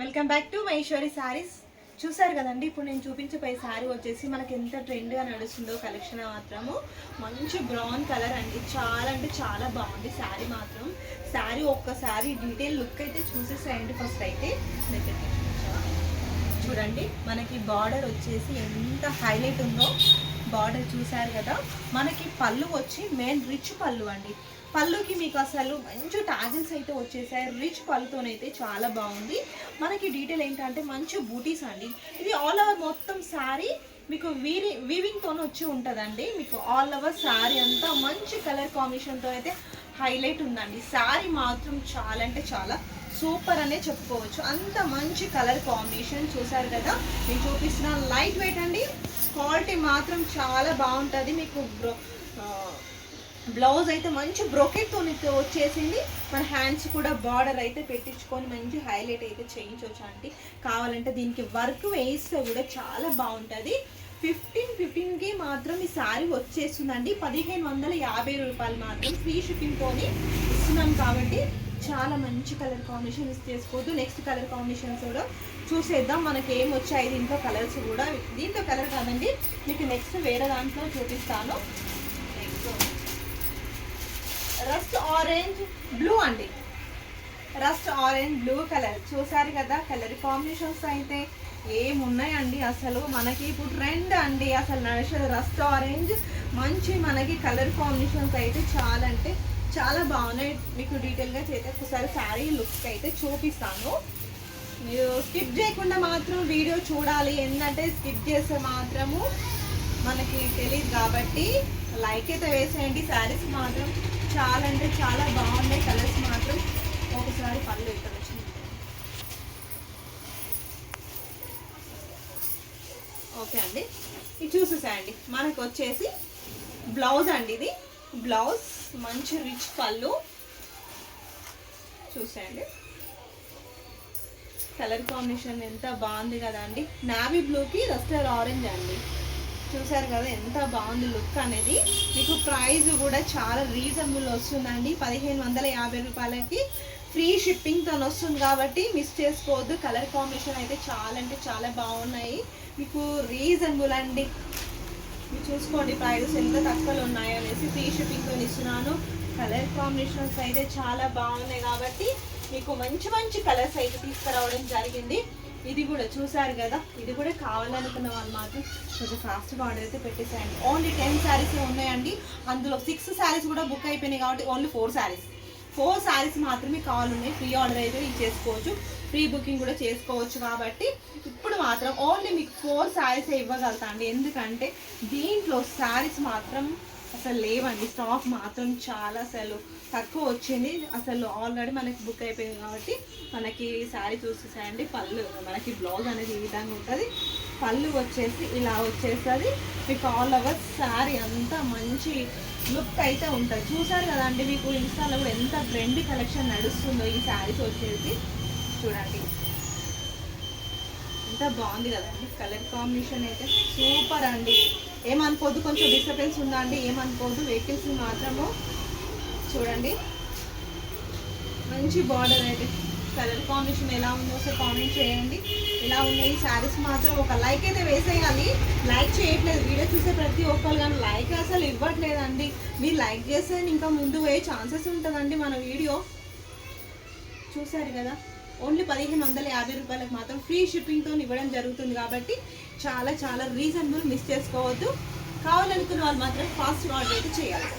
Welcome back to Maheshwari saris. చూసారు కదండి, ఇప్పుడు నేను చూపించబోయే శారీ వచ్చేసి మనకి ఎంత ట్రెండ్గా నడుస్తుందో కలెక్షన్ మాత్రము మంచి బ్రౌన్ కలర్ అండి. చాలా అంటే చాలా బాగుంది శారీ మాత్రం. శారీ ఒక్కసారి డీటెయిల్ లుక్ అయితే చూసేసేయండి. ఫస్ట్ అయితే చూడండి, మనకి బార్డర్ వచ్చేసి ఎంత హైలైట్ ఉందో. బార్డర్ చూసారు కదా, మనకి పళ్ళు వచ్చి మెయిన్ రిచ్ పళ్ళు అండి. పళ్ళుకి మీకు అసలు మంచి టాజిల్స్ అయితే వచ్చేసాయి. రిచ్ పళ్ళుతోనైతే చాలా బాగుంది. మనకి డీటెయిల్ ఏంటంటే మంచి బూటీస్ అండి. ఇది ఆల్ ఓవర్ మొత్తం శారీ మీకు వీవింగ్తో వచ్చి ఉంటుందండి. మీకు ఆల్ ఓవర్ శారీ అంతా మంచి కలర్ కాంబినేషన్తో అయితే హైలైట్ ఉందండి. శారీ మాత్రం చాలా అంటే చాలా సూపర్ అనే చెప్పుకోవచ్చు. అంత మంచి కలర్ కాంబినేషన్ చూసారు కదా. నేను చూపిస్తున్న లైట్ వెయిట్ అండి. క్వాలిటీ మాత్రం చాలా బాగుంటుంది. మీకు బ్లౌజ్ అయితే మంచి బ్రోకెట్తో వచ్చేసింది. మన హ్యాండ్స్ కూడా బార్డర్ అయితే పెట్టించుకొని మంచి హైలైట్ అయితే చేయించవచ్చు అండి. కావాలంటే దీనికి వర్క్ వేస్తే కూడా చాలా బాగుంటుంది. 15కి మాత్రం ఈ శారీ వచ్చేస్తుందండి. 1550 రూపాయలు మాత్రం ఫ్రీ షిప్పింగ్తో ఇస్తున్నాం కాబట్టి చాలా మంచి కలర్ కాంబినేషన్ చేసుకోవద్దు. నెక్స్ట్ కలర్ కాంబినేషన్స్ కూడా చూసేద్దాం. మనకి ఏం వచ్చాయి దీంట్లో కలర్స్ కూడా. దీంట్లో కలర్ కాదండి, మీకు నెక్స్ట్ వేరే దాంట్లో చూపిస్తాను. రస్ట్ ఆరెంజ్ బ్లూ అండి. రస్ట్ ఆరెంజ్ బ్లూ కలర్ చూసారు కదా. కలర్ కాంబినేషన్స్ అయితే ఏమున్నాయండి అసలు. మనకి ఇప్పుడు ట్రెండ్ అండి అసలు నడిచేది రస్ట్ ఆరెంజ్. మంచి మనకి కలర్ కాంబినేషన్స్ అయితే చాలా అంటే చాలా బాగున్నాయి. మీకు డీటెయిల్గా చేస్తే ఒకసారి శారీ లుక్ అయితే చూపిస్తాను. మీరు స్కిప్ చేయకుండా మాత్రం వీడియో చూడాలి. ఏంటంటే స్కిప్ చేస్తే మాత్రము మనకి తెలియదు కాబట్టి లైక్ అయితే వేసేయండి. శారీస్ మాత్రం చాలా అంటే చాలా బాగున్నాయి. కలర్స్ మాత్రం ఒకసారి పళ్ళు ఇక్కడ వచ్చింది. ఓకే అండి, ఇది చూసేసాయండి. మనకు వచ్చేసి బ్లౌజ్ అండి. ఇది బ్లౌజ్ మంచి రిచ్ పళ్ళు చూసేయండి. కలర్ కాంబినేషన్ ఎంత బాగుంది కదా అండి. నావీ బ్లూకి రస్టర్ ఆరెంజ్ అండి. చూసారు కదా ఎంత బాగుంది లుక్ అనేది. మీకు ప్రైస్ కూడా చాలా రీజనబుల్ వస్తుందండి. 1550 రూపాయలకి ఫ్రీ షిప్పింగ్తో వస్తుంది కాబట్టి మిస్ చేసుకోవద్దు. కలర్ కాంబినేషన్ అయితే చాలా అంటే చాలా బాగున్నాయి. మీకు రీజనబుల్ అండి. మీరు చూసుకోండి ప్రైజెస్ ఎంత తక్కువలో ఉన్నాయో అనేసి ఫ్రీ షిప్పింగ్తో ఇస్తున్నాను. కలర్ కాంబినేషన్స్ అయితే చాలా బాగున్నాయి కాబట్టి మీకు మంచి మంచి కలర్స్ అయితే తీసుకురావడం జరిగింది. ఇది కూడా చూసారు కదా. ఇది కూడా కావాలనుకున్న వాళ్ళు మాత్రం కొంచెం ఫాస్ట్గా ఆర్డర్ అయితే పెట్టేసేయండి. ఓన్లీ 10 శారీస్ ఉన్నాయండి. అందులో 6 శారీస్ కూడా బుక్ అయిపోయినాయి కాబట్టి ఓన్లీ 4 శారీస్ మాత్రమే కావాలన్నాయి. ఫ్రీ ఆర్డర్ అయితే చేసుకోవచ్చు, ప్రీ బుకింగ్ కూడా చేసుకోవచ్చు. కాబట్టి ఇప్పుడు మాత్రం ఓన్లీ మీకు 4 శారీస్ ఇవ్వగలుగుతా అండి. ఎందుకంటే దీంట్లో శారీస్ మాత్రం అసలు లేవండి. స్టాక్ మాత్రం చాలా అసలు తక్కువ వచ్చింది. అసలు ఆల్రెడీ మనకి బుక్ అయిపోయింది కాబట్టి మనకి శారీ చూసేసాయండి. పళ్ళు మనకి బ్లౌజ్ అనేది ఈ విధంగా ఉంటుంది. పళ్ళు వచ్చేసి ఇలా వచ్చేస్తుంది. మీకు ఆల్ ఓవర్ శారీ అంతా మంచి లుక్ అయితే ఉంటుంది. చూసారు కదండి, మీకు ఇన్స్టాలో కూడా ఎంత ట్రెండ్ కలెక్షన్ నడుస్తుందో ఈ శారీస్ వచ్చేసి. చూడండి ఎంత బాగుంది కదండి. కలర్ కాంబినేషన్ అయితే సూపర్ అండి. ఏమనుకోవద్దు, కొంచెం డిస్టర్బెన్స్ ఉందా అండి, ఏమనుకోవద్దు. వెహికల్స్ మాత్రము చూడండి మంచి బార్డర్ అయితే. కలర్ కాంబినేషన్ ఎలా ఉందో ఒకసారి కామెంట్ చేయండి. ఎలా ఉన్నాయి శారీస్ మాత్రం ఒక లైక్ అయితే వేసేయాలి. లైక్ చేయట్లేదు వీడియో చూసే ప్రతి ఒక్కరు, కానీ లైక్ అసలు ఇవ్వట్లేదండి. మీరు లైక్ చేస్తే ఇంకా ముందు పోయే ఛాన్సెస్ ఉంటుందండి మన వీడియో. చూసారు కదా, ఓన్లీ 1550 రూపాయలకు మాత్రం ఫ్రీ షిప్పింగ్తో ఇవ్వడం జరుగుతుంది కాబట్టి చాలా చాలా రీజనబుల్. మిస్ చేసుకోవద్దు. కావాలనుకున్న వాళ్ళు మాత్రం ఫాస్ట్ ఆర్డర్ అయితే చేయాలి.